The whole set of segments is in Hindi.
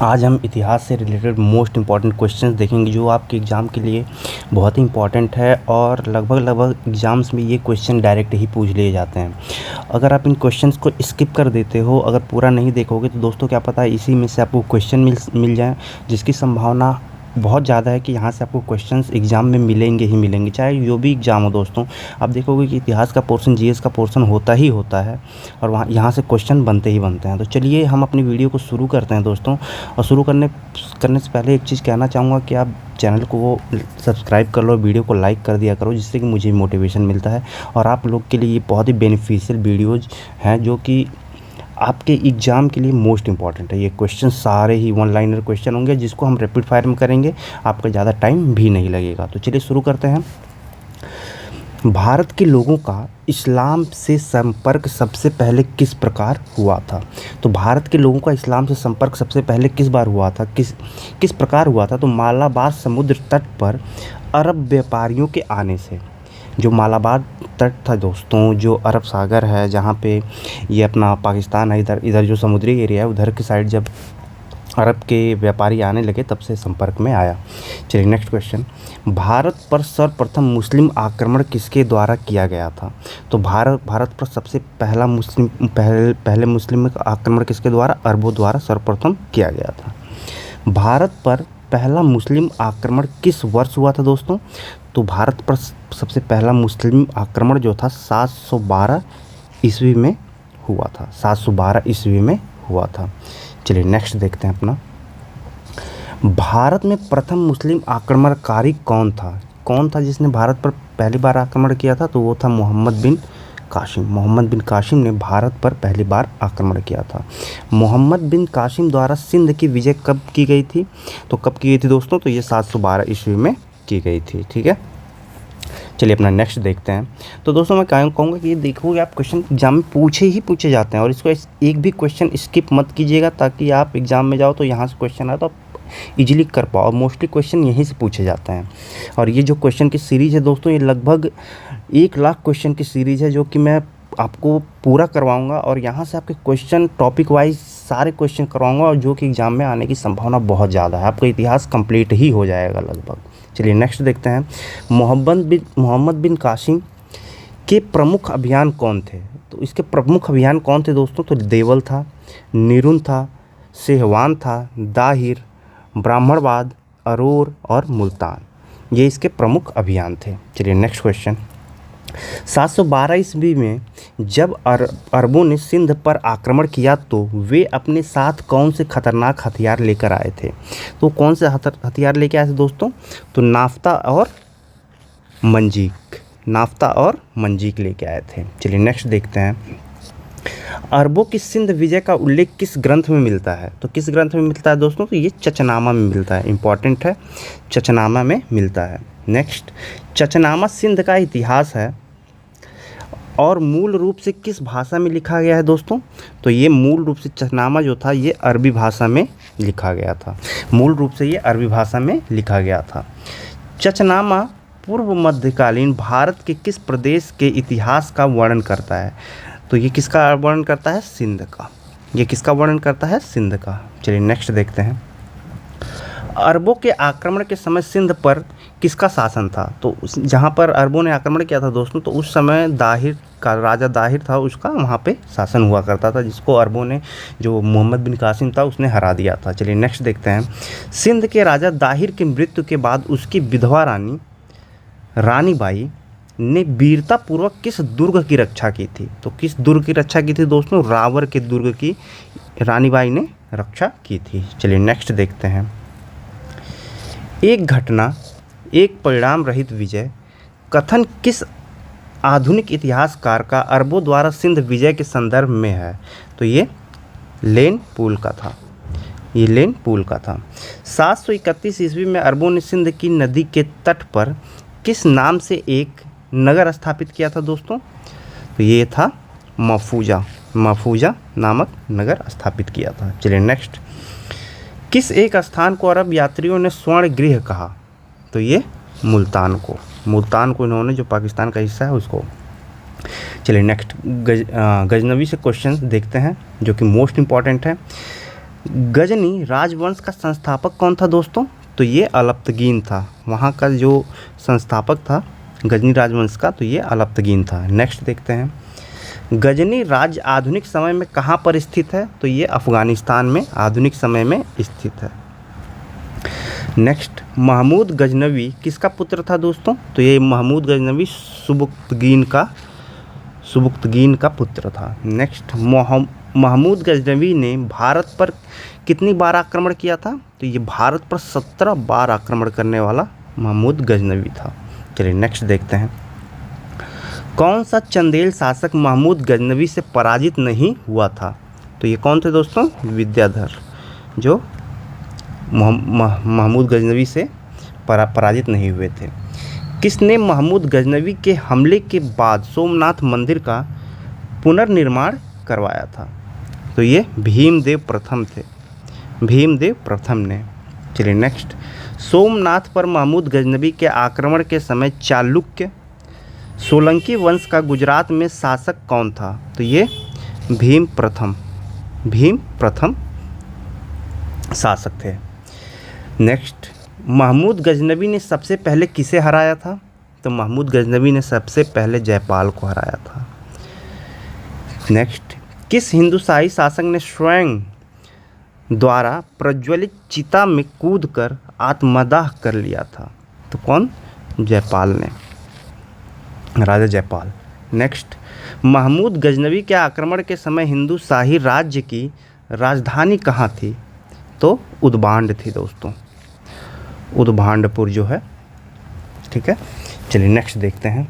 आज हम इतिहास से रिलेटेड मोस्ट इम्पॉर्टेंट क्वेश्चंस देखेंगे जो आपके एग्ज़ाम के लिए बहुत ही इम्पॉर्टेंट है और लगभग एग्ज़ाम्स में ये क्वेश्चन डायरेक्ट ही पूछ लिए जाते हैं। अगर आप इन क्वेश्चंस को स्किप कर देते हो, अगर पूरा नहीं देखोगे तो दोस्तों क्या पता है इसी में से आपको क्वेश्चन मिल जाए, जिसकी संभावना बहुत ज़्यादा है कि यहाँ से आपको क्वेश्चंस एग्ज़ाम में मिलेंगे ही मिलेंगे, चाहे जो भी एग्ज़ाम हो। दोस्तों आप देखोगे कि इतिहास का पोर्शन, जीएस का पोर्शन होता ही होता है और यहाँ से क्वेश्चन बनते ही बनते हैं। तो चलिए हम अपनी वीडियो को शुरू करते हैं दोस्तों। और शुरू करने से पहले एक चीज़ कहना चाहूँगा कि आप चैनल को सब्सक्राइब कर लो, वीडियो को लाइक कर दिया करो, जिससे कि मुझे मोटिवेशन मिलता है और आप लोग के लिए ये बहुत ही बेनिफिशियल वीडियोज़ हैं जो कि आपके एग्ज़ाम के लिए मोस्ट इम्पॉर्टेंट है। ये क्वेश्चन सारे ही वन लाइनर क्वेश्चन होंगे जिसको हम रैपिड फायर में करेंगे, आपका ज़्यादा टाइम भी नहीं लगेगा। तो चलिए शुरू करते हैं। भारत के लोगों का इस्लाम से संपर्क सबसे पहले किस प्रकार हुआ था? तो भारत के लोगों का इस्लाम से संपर्क सबसे पहले किस बार हुआ था, किस प्रकार हुआ था? तो मालाबार समुद्र तट पर अरब व्यापारियों के आने से। जो मालाबार तट था दोस्तों, जो अरब सागर है, जहाँ पे ये अपना पाकिस्तान है, इधर जो समुद्री एरिया है उधर की साइड जब अरब के व्यापारी आने लगे तब से संपर्क में आया। चलिए नेक्स्ट क्वेश्चन। भारत पर सर्वप्रथम मुस्लिम आक्रमण किसके द्वारा किया गया था? तो भारत पर सबसे पहला पहले मुस्लिम आक्रमण किसके द्वारा? अरबों द्वारा सर्वप्रथम किया गया था। भारत पर पहला मुस्लिम आक्रमण किस वर्ष हुआ था दोस्तों? तो भारत पर सबसे पहला मुस्लिम आक्रमण जो था 712 ईस्वी में हुआ था। 712 ईस्वी में हुआ था। चलिए नेक्स्ट देखते हैं अपना। भारत में प्रथम मुस्लिम आक्रमणकारी कौन था जिसने भारत पर पहली बार आक्रमण किया था? तो वो था मोहम्मद बिन कासिम। मोहम्मद बिन कासिम ने भारत पर पहली बार आक्रमण किया था। मोहम्मद बिन कासिम द्वारा सिंध की विजय कब की गई थी? तो कब की गई थी दोस्तों? तो ये 712 ईस्वी में की गई थी। ठीक है, चलिए अपना नेक्स्ट देखते हैं। तो दोस्तों मैं कहूँगा कि ये देखोगे आप क्वेश्चन एग्जाम में पूछे जाते हैं और इसको एक भी क्वेश्चन स्किप मत कीजिएगा, ताकि आप एग्ज़ाम में जाओ तो यहाँ से क्वेश्चन आए तो आप इजीली कर पाओ। और मोस्टली क्वेश्चन यहीं से पूछे जाते हैं। और ये जो क्वेश्चन की सीरीज़ है दोस्तों, ये लगभग 1 लाख क्वेश्चन की सीरीज़ है जो कि मैं आपको पूरा करवाऊँगा और यहाँ से आपके क्वेश्चन टॉपिक वाइज सारे क्वेश्चन करवाऊँगा और जो कि एग्ज़ाम में आने की संभावना बहुत ज़्यादा है। आपका इतिहास कंप्लीट ही हो जाएगा लगभग। चलिए नेक्स्ट देखते हैं। मोहम्मद बिन कासिम के प्रमुख अभियान कौन थे? तो इसके प्रमुख अभियान कौन थे दोस्तों? तो देवल था, निरुन था, सेहवान था, दाहिर, ब्राह्मणवाद, अरोर और मुल्तान। ये इसके प्रमुख अभियान थे। चलिए नेक्स्ट क्वेश्चन। 712 ईस्वी में जब अरबों ने सिंध पर आक्रमण किया तो वे अपने साथ कौन से खतरनाक हथियार लेकर आए थे? तो कौन से हथियार लेकर आए थे दोस्तों? तो नाफ्ता और मंजीक लेके आए थे। चलिए नेक्स्ट देखते हैं। अरबों की सिंध विजय का उल्लेख किस ग्रंथ में मिलता है? तो किस ग्रंथ में मिलता है दोस्तों? तो ये चचनामा में मिलता है। इंपॉर्टेंट है, चचनामा में मिलता है। नेक्स्ट, चचनामा सिंध का इतिहास है और मूल रूप से किस भाषा में लिखा गया है दोस्तों? तो ये मूल रूप से चचनामा जो था ये अरबी भाषा में लिखा गया था। मूल रूप से ये अरबी भाषा में लिखा गया था। चचनामा पूर्व मध्यकालीन भारत के किस प्रदेश के इतिहास का वर्णन करता है? तो ये किसका वर्णन करता है? सिंध का। ये किसका वर्णन करता है? सिंध का। चलिए नेक्स्ट देखते हैं। अरबों के आक्रमण के समय सिंध पर किसका शासन था? तो जहाँ पर अरबों ने आक्रमण किया था दोस्तों, तो उस समय राजा दाहिर था, उसका वहाँ पे शासन हुआ करता था, जिसको अरबों ने, जो मोहम्मद बिन कासिम था, उसने हरा दिया था। चलिए नेक्स्ट देखते हैं। सिंध के राजा दाहिर की मृत्यु के बाद उसकी विधवा रानी बाई ने वीरतापूर्वक किस दुर्ग की रक्षा की थी? तो किस दुर्ग की रक्षा की थी दोस्तों? रावर के दुर्ग की रानी बाई ने रक्षा की थी। चलिए नेक्स्ट देखते हैं। एक घटना एक परिणाम रहित विजय कथन किस आधुनिक इतिहासकार का अरबों द्वारा सिंध विजय के संदर्भ में है? तो ये लेन पूल का था। ये लेन पूल का था। 731 ईस्वी में अरबों ने सिंध की नदी के तट पर किस नाम से एक नगर स्थापित किया था दोस्तों? तो ये था मफूजा नामक नगर स्थापित किया था। चलिए नेक्स्ट। किस एक स्थान को अरब यात्रियों ने स्वर्ण गृह कहा? तो ये मुल्तान को इन्होंने, जो पाकिस्तान का हिस्सा है, उसको। चलिए नेक्स्ट, गजनवी से क्वेश्चन देखते हैं जो कि मोस्ट इम्पॉर्टेंट है। गजनी राजवंश का संस्थापक कौन था दोस्तों? तो ये अलप्तगीन था। वहाँ का जो संस्थापक था गजनी राजवंश का, तो ये अलप्तगीन था। नेक्स्ट देखते हैं, गजनी राज्य आधुनिक समय में कहाँ पर स्थित है? तो ये अफ़गानिस्तान में आधुनिक समय में स्थित है। नेक्स्ट, महमूद गजनवी किसका पुत्र था दोस्तों? तो ये महमूद गजनवी सुबुक्तगीन का पुत्र था। नेक्स्ट, महमूद गजनवी ने भारत पर कितनी बार आक्रमण किया था? तो ये भारत पर 17 बार आक्रमण करने वाला महमूद गजनवी था। चलिए नेक्स्ट देखते हैं, कौन सा चंदेल शासक महमूद गजनवी से पराजित नहीं हुआ था? तो ये कौन थे दोस्तों? विद्याधर, जो महमूद गजनवी से पराजित नहीं हुए थे। किसने महमूद गजनवी के हमले के बाद सोमनाथ मंदिर का पुनर्निर्माण करवाया था? तो ये भीमदेव प्रथम थे, भीमदेव प्रथम ने। चलिए नेक्स्ट, सोमनाथ पर महमूद गजनवी के आक्रमण के समय चालुक्य सोलंकी वंश का गुजरात में शासक कौन था? तो ये भीम प्रथम शासक थे। नेक्स्ट, महमूद गजनवी ने सबसे पहले किसे हराया था? तो महमूद गजनवी ने सबसे पहले जयपाल को हराया था। नेक्स्ट, किस हिंदुशाही शासक ने स्वयं द्वारा प्रज्वलित चिता में कूदकर आत्मदाह कर लिया था? तो कौन? जयपाल ने, राजा जयपाल। नेक्स्ट, महमूद गजनवी के आक्रमण के समय हिंदू शाही राज्य की राजधानी कहाँ थी? तो उद्बांड थी दोस्तों, उद्भांडपुर जो है, ठीक है। चलिए नेक्स्ट देखते हैं,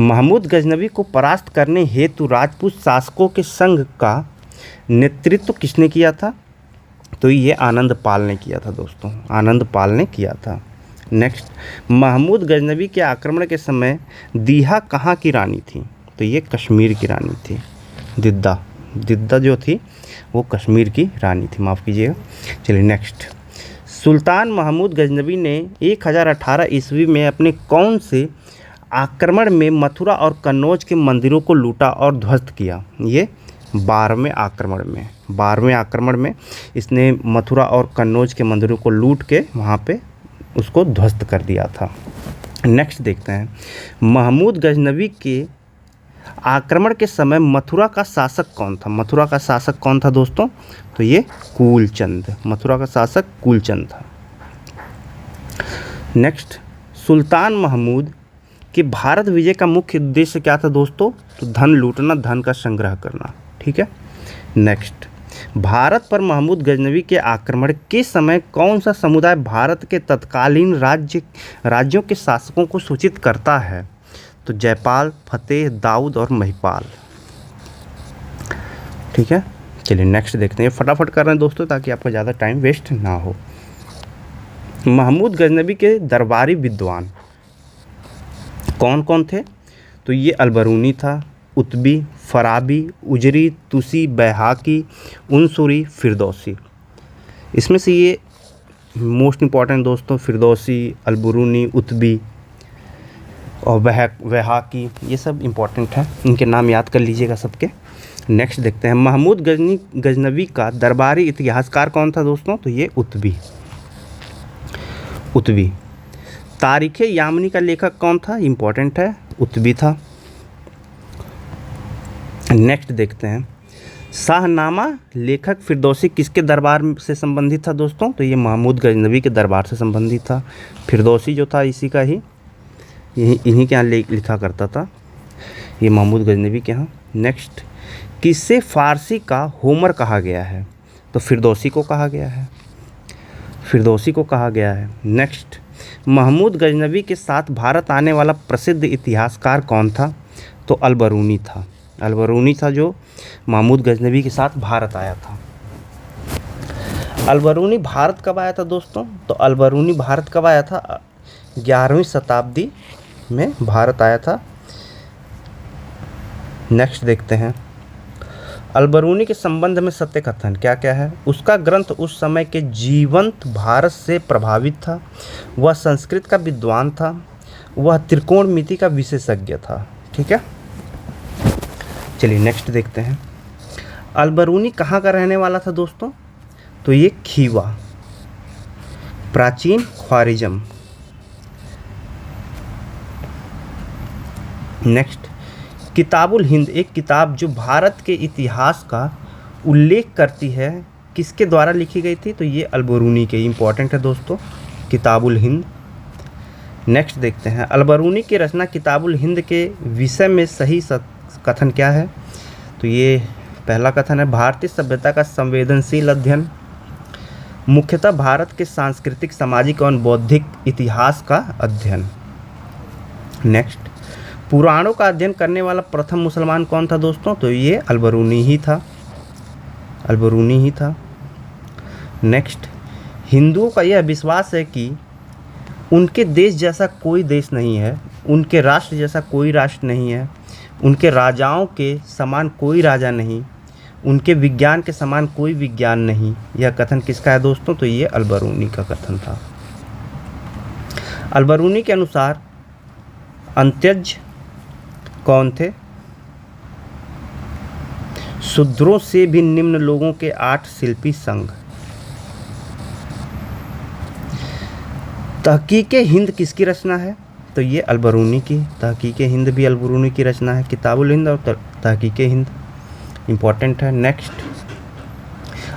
महमूद गजनवी को परास्त करने हेतु राजपूत शासकों के संघ का नेतृत्व किसने किया था? तो ये आनंद पाल ने किया था दोस्तों, आनंद पाल ने किया था। नेक्स्ट, महमूद गजनवी के आक्रमण के समय दीहा कहाँ की रानी थी? तो ये कश्मीर की रानी थी, दिद्दा जो थी वो कश्मीर की रानी थी, माफ़ कीजिएगा। चलिए नेक्स्ट, सुल्तान महमूद गजनवी ने 1018 ईस्वी में अपने कौन से आक्रमण में मथुरा और कन्नौज के मंदिरों को लूटा और ध्वस्त किया? ये 12वें आक्रमण में इसने मथुरा और कन्नौज के मंदिरों को लूट के वहाँ पे उसको ध्वस्त कर दिया था। नेक्स्ट देखते हैं, महमूद गजनवी के आक्रमण के समय मथुरा का शासक कौन था? मथुरा का शासक कौन था दोस्तों? तो ये कूलचंद, मथुरा का शासक कूलचंद था। नेक्स्ट, सुल्तान महमूद के भारत विजय का मुख्य उद्देश्य क्या था दोस्तों? तो धन लूटना, धन का संग्रह करना, ठीक है। नेक्स्ट, भारत पर महमूद गजनवी के आक्रमण के समय कौन सा समुदाय भारत के तत्कालीन राज्यों के शासकों को सूचित करता है? तो जयपाल, फतेह, दाऊद और महिपाल, ठीक है। चलिए नेक्स्ट देखते हैं, फटाफट कर रहे हैं दोस्तों ताकि आपका ज़्यादा टाइम वेस्ट ना हो। महमूद गजनवी के दरबारी विद्वान कौन कौन थे? तो ये अलबरूनी था, उतबी, फराबी, उजरी, तुसी, बैहाकी, उनसुरी, फिरदौसी। इसमें से ये मोस्ट इम्पॉर्टेंट दोस्तों, फिरदौसी, अलबरूनी, उतबी और बैहाकी, ये सब इम्पॉर्टेंट है, इनके नाम याद कर लीजिएगा सबके। नेक्स्ट देखते हैं, महमूद गजनवी का दरबारी इतिहासकार कौन था दोस्तों? तो ये उतबी। तारीख़ यामनी का लेखक कौन था? इम्पॉर्टेंट है, उतबी था। नेक्स्ट देखते हैं, शाहनामा लेखक फिरदौसी किसके दरबार से संबंधित था दोस्तों? तो ये महमूद गजनवी के दरबार से संबंधित था। फिरदौसी जो था इसी का ही, इन्हीं के यहाँ लिखा करता था, ये महमूद गजनवी के यहाँ। नेक्स्ट, किसे फ़ारसी का होमर कहा गया है? तो फिरदौसी को कहा गया है। नेक्स्ट, महमूद गजनवी के साथ भारत आने वाला प्रसिद्ध इतिहासकार कौन था? तो अलबरूनी था जो महमूद गजनवी के साथ भारत आया था। अलबरूनी भारत कब आया था दोस्तों? तो अलबरूनी भारत कब आया था? 11वीं शताब्दी में भारत आया था। नेक्स्ट देखते हैं, अलबरूनी के संबंध में सत्य कथन क्या क्या है? उसका ग्रंथ उस समय के जीवंत भारत से प्रभावित था, वह संस्कृत का विद्वान था, वह त्रिकोणमिति का विशेषज्ञ था, ठीक है। चलिए नेक्स्ट देखते हैं, अलबरूनी कहाँ का रहने वाला था दोस्तों? तो ये खीवा। प्राचीन ख्वारिज़्म। नेक्स्ट, किताबुल हिंद एक किताब जो भारत के इतिहास का उल्लेख करती है, किसके द्वारा लिखी गई थी? तो ये अल-बरूनी के। इम्पॉर्टेंट है दोस्तों किताबुल हिंद। नेक्स्ट देखते हैं, अल-बरूनी की रचना किताबुल हिंद के विषय में सही कथन क्या है? तो ये पहला कथन है, भारतीय सभ्यता का संवेदनशील अध्ययन, मुख्यतः भारत के सांस्कृतिक, सामाजिक और बौद्धिक इतिहास का अध्ययन। नेक्स्ट, पुराणों का अध्ययन करने वाला प्रथम मुसलमान कौन था दोस्तों? तो ये अल-बरूनी ही था, अल-बरूनी ही था। नेक्स्ट, हिंदुओं का यह विश्वास है कि उनके देश जैसा कोई देश नहीं है, उनके राष्ट्र जैसा कोई राष्ट्र नहीं है, उनके राजाओं के समान कोई राजा नहीं, उनके विज्ञान के समान कोई विज्ञान नहीं। यह कथन किसका है दोस्तों? तो ये अल-बरूनी का कथन था। अल-बरूनी के अनुसार अंत्यज कौन थे? शूद्रों से भी निम्न लोगों के 8 शिल्पी संघ। तहकीके हिंद किसकी रचना है? तो ये अल-बरूनी की। तहकीके हिंद भी अल-बरूनी की रचना है। किताबुल हिंद और तहकीके हिंद इम्पॉर्टेंट है। नेक्स्ट,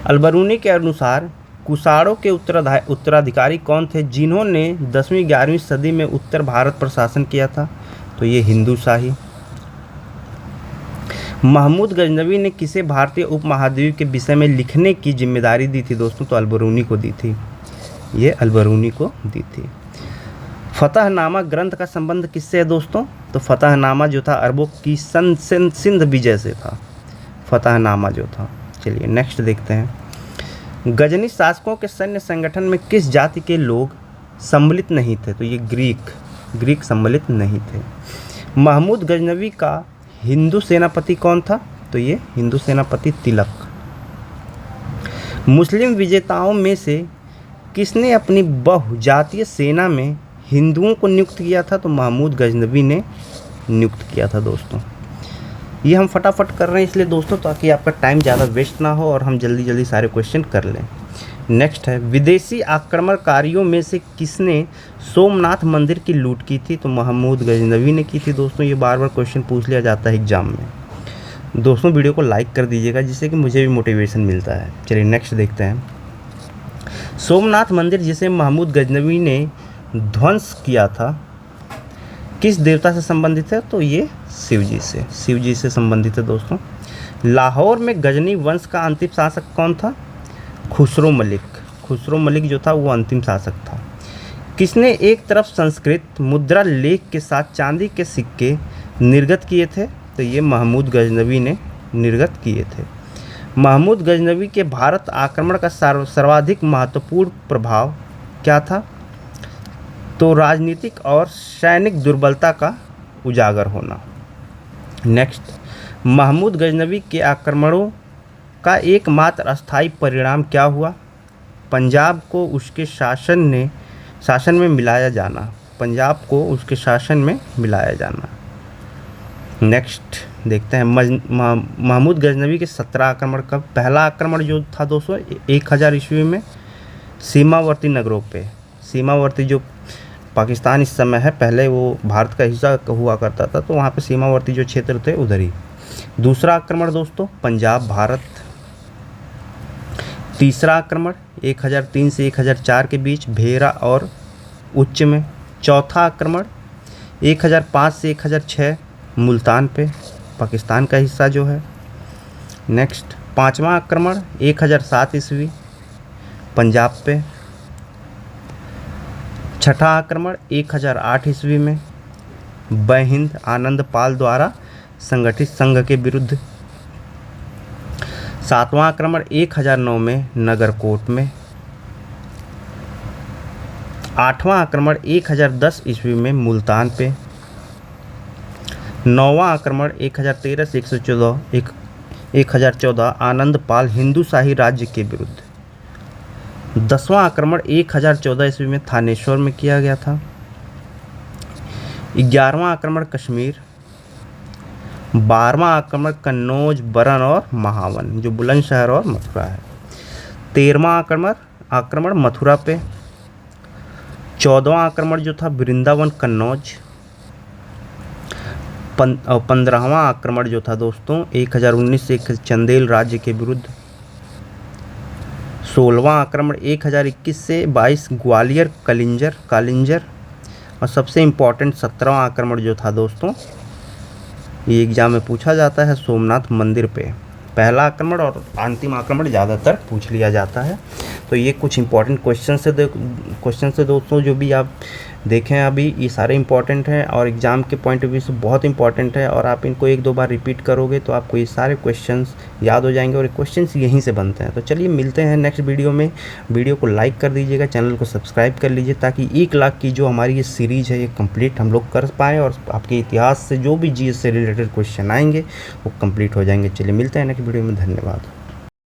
अल-बरूनी के अनुसार कुषाणों के उत्तराधिकारी कौन थे जिन्होंने 10वीं-11वीं सदी में उत्तर भारत पर शासन किया था? तो ये हिंदू शाही। महमूद गजनवी ने किसे भारतीय उपमहाद्वीप के विषय में लिखने की जिम्मेदारी दी थी दोस्तों? तो अल-बरूनी को दी थी, ये अल-बरूनी को दी थी। फतहनामा ग्रंथ का संबंध किससे है दोस्तों? तो फतहनामा जो था अरबों की सिंध विजय से था, फतहनामा जो था। चलिए नेक्स्ट देखते हैं, गजनी शासकों के सैन्य संगठन में किस जाति के लोग सम्मिलित नहीं थे? तो ये ग्रीक सम्मिलित नहीं थे। महमूद गजनवी का हिंदू सेनापति कौन था? तो ये हिंदू सेनापति तिलक। मुस्लिम विजेताओं में से किसने अपनी बहुजातीय सेना में हिंदुओं को नियुक्त किया था? तो महमूद गजनवी ने नियुक्त किया था दोस्तों। ये हम फटाफट कर रहे हैं इसलिए दोस्तों, ताकि आपका टाइम ज़्यादा वेस्ट ना हो और हम जल्दी जल्दी सारे क्वेश्चन कर लें। नेक्स्ट है, विदेशी आक्रमणकारियों में से किसने सोमनाथ मंदिर की लूट की थी? तो महमूद गजनवी ने की थी दोस्तों। ये बार बार क्वेश्चन पूछ लिया जाता है एग्जाम में। दोस्तों वीडियो को लाइक कर दीजिएगा जिससे कि मुझे भी मोटिवेशन मिलता है। चलिए नेक्स्ट देखते हैं, सोमनाथ मंदिर जिसे महमूद गजनवी ने ध्वंस किया था किस देवता से संबंधित है? तो ये शिव जी से संबंधित है दोस्तों। लाहौर में गजनी वंश का अंतिम शासक कौन था? खुसरो मलिक जो था वो अंतिम शासक था। किसने एक तरफ संस्कृत मुद्रा लेख के साथ चांदी के सिक्के निर्गत किए थे? तो ये महमूद गजनवी ने निर्गत किए थे। महमूद गजनवी के भारत आक्रमण का सर्वाधिक महत्वपूर्ण प्रभाव क्या था? तो राजनीतिक और सैनिक दुर्बलता का उजागर होना। नेक्स्ट, महमूद गजनवी के आक्रमणों का एकमात्र अस्थायी परिणाम क्या हुआ? पंजाब को उसके शासन में मिलाया जाना। पंजाब को उसके शासन में मिलाया जाना। नेक्स्ट देखते हैं, महमूद गजनवी के 17 आक्रमण कब? पहला आक्रमण जो था दोस्तों 1000 ईस्वी में सीमावर्ती नगरों पे। सीमावर्ती जो पाकिस्तान इस समय है, पहले वो भारत का हिस्सा हुआ करता था, तो वहाँ पे सीमावर्ती जो क्षेत्र थे उधर ही। दूसरा आक्रमण दोस्तों पंजाब भारत। तीसरा आक्रमण 1003 से 1004 के बीच भेरा और उच्च में। चौथा आक्रमण 1005 से 1006 मुल्तान पे, पाकिस्तान का हिस्सा जो है। नेक्स्ट, पाँचवा आक्रमण 1007 ईस्वी पंजाब पे। छठा आक्रमण 1008 ईस्वी में बहिंद आनंद पाल द्वारा संगठित संघ के विरुद्ध। सातवां आक्रमण 1009 में नगरकोट में। आठवां आक्रमण 1010 ईस्वी में मुल्तान पे। नौवां आक्रमण 1013 से 1014 आनंद पाल हिंदू शाही राज्य के विरुद्ध। 10वां आक्रमण 1014 ईस्वी में थानेश्वर में किया गया था। 11वां आक्रमण कश्मीर। 12वां आक्रमण कन्नौज, बरन और महावन जो बुलंदशहर और मथुरा है। 13वां आक्रमण मथुरा पे। 14वां आक्रमण जो था वृंदावन कन्नौज। 15वां आक्रमण जो था दोस्तों 1019 से चंदेल राज्य के विरुद्ध। 16वां आक्रमण 1021 से 22 ग्वालियर कालिंजर। और सबसे इम्पोर्टेंट 17वां आक्रमण जो था दोस्तों, ये एग्जाम में पूछा जाता है, सोमनाथ मंदिर पे। पहला आक्रमण और अंतिम आक्रमण ज़्यादातर पूछ लिया जाता है। तो ये कुछ इंपॉर्टेंट क्वेश्चन से दोस्तों जो भी आप देखें अभी, ये सारे इंपॉर्टेंट हैं और एग्ज़ाम के पॉइंट ऑफ व्यू से बहुत इंपॉर्टेंट है। और आप इनको 1-2 बार रिपीट करोगे तो आपको ये सारे क्वेश्चंस याद हो जाएंगे और क्वेश्चंस यहीं से बनते हैं। तो चलिए मिलते हैं नेक्स्ट वीडियो में। वीडियो को लाइक कर दीजिएगा, चैनल को सब्सक्राइब कर लीजिए, ताकि 1 लाख की जो हमारी ये सीरीज़ है ये कंप्लीट हम लोग कर पाएँ और आपके इतिहास से जो भी जीएस से रिलेटेड क्वेश्चन आएंगे वो कंप्लीट हो जाएंगे। चलिए मिलते हैं नेक्स्ट वीडियो में। धन्यवाद।